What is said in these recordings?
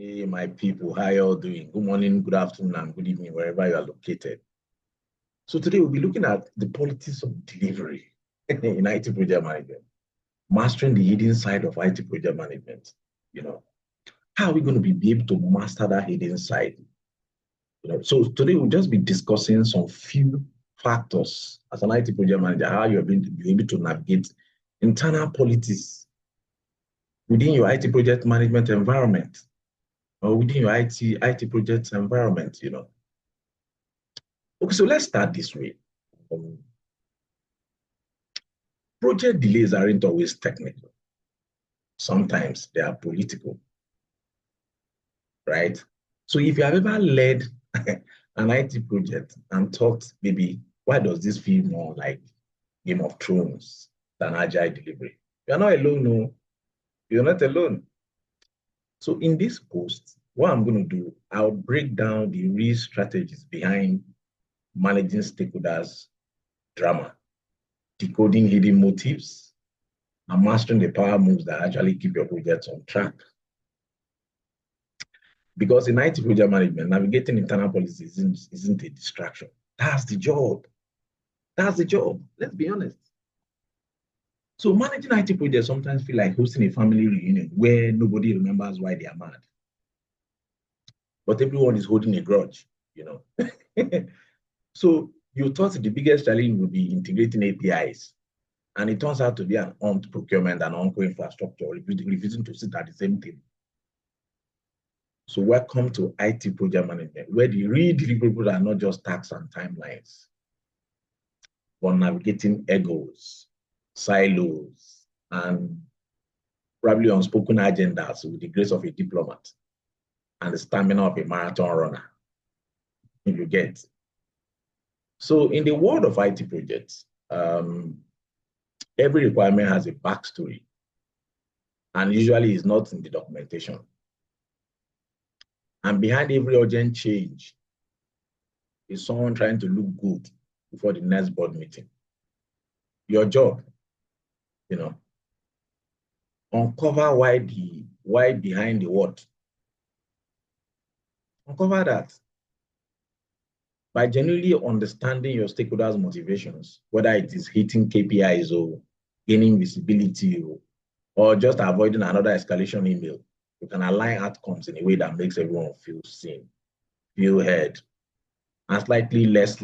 Hey, my people, how you all doing? Good morning, good afternoon, and good evening, wherever you are located. So today we'll be looking at the politics of delivery in IT project management, mastering the hidden side of IT project management. You know, how are we going to be able to master that hidden side? So today we'll just be discussing some few factors as an IT project manager, how you're going to be able to navigate internal politics within your IT project management environment or within your IT project environment. Okay, so let's start this way. Um, Project delays aren't always technical. Sometimes they are political, right? So if you have ever led an IT project and thought, maybe, why does this feel more like Game of Thrones than agile delivery? You're not alone, no. You're not alone. So in this post, what I'm going to do, I'll break down the real strategies behind managing stakeholders' drama, decoding hidden motives, and mastering the power moves that actually keep your projects on track. Because in IT project management, navigating internal policies isn't a distraction. That's the job. That's the job. Let's be honest. So managing IT projects sometimes feel like hosting a family reunion where nobody remembers why they are mad. But everyone is holding a grudge. So you thought the biggest challenge would be integrating APIs, and it turns out to be an armed procurement and ongoing infrastructure, refusing to sit at the same table. So welcome to IT project management, where the real deliverables are not just tasks and timelines, but navigating egos, silos, and probably unspoken agendas with the grace of a diplomat and the stamina of a marathon runner, if you get. So in the world of IT projects, every requirement has a backstory, and usually is not in the documentation. And behind every urgent change is someone trying to look good before the next board meeting. Your job, you know, uncover why behind the what. Uncover that by genuinely understanding your stakeholders' motivations, whether it is hitting KPIs or gaining visibility or just avoiding another escalation email. You can align outcomes in a way that makes everyone feel seen, feel heard, and slightly less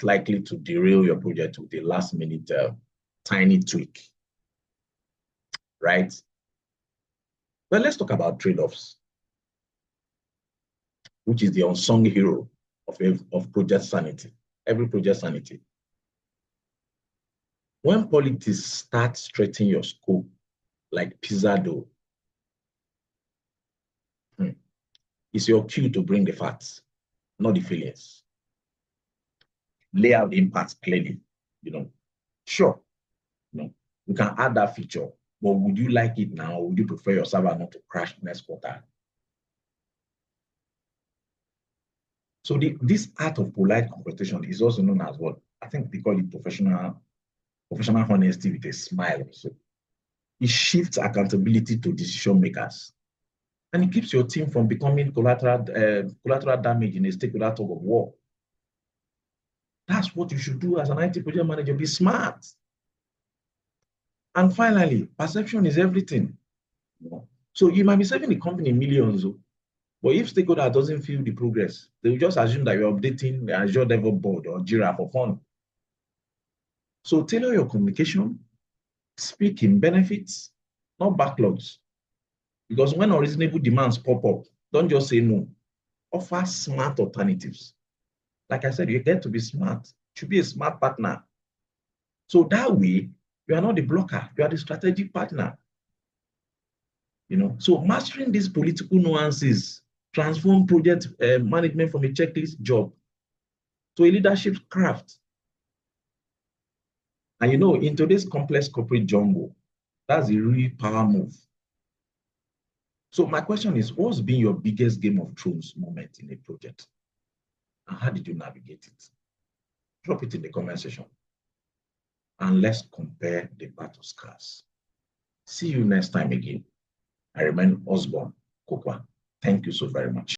likely to derail your project with a last minute tiny tweak, right? But let's talk about trade-offs, which is the unsung hero of project sanity, every project sanity. When politics start stretching your scope like pizza dough, it's your cue to bring the facts, not the feelings. Lay out the impacts clearly. Sure, you can add that feature, but would you like it now? Or would you prefer your server not to crash next quarter? So this art of polite confrontation is also known as what I think they call it professional honesty with a smile. So it shifts accountability to decision makers, and it keeps your team from becoming collateral damage in a stakeholder tug of war. That's what you should do as an IT project manager. Be smart. And finally, perception is everything. So you might be saving the company millions, but if stakeholder doesn't feel the progress, they will just assume that you're updating the Azure DevOps board or Jira for fun. So tailor your communication, speak in benefits, not backlogs. Because when unreasonable demands pop up, don't just say no. Offer smart alternatives. Like I said, you get to be smart. You should be a smart partner. So that way, you are not the blocker, you are the strategic partner. So mastering these political nuances transform project management from a checklist job to a leadership craft. And in today's complex corporate jungle, that's a real power move. So my question is, what's been your biggest Game of Thrones moment in a project? And how did you navigate it? Drop it in the comment section. And let's compare the battle scars. See you next time again. I remain Osborne. Kokwa. Thank you so very much.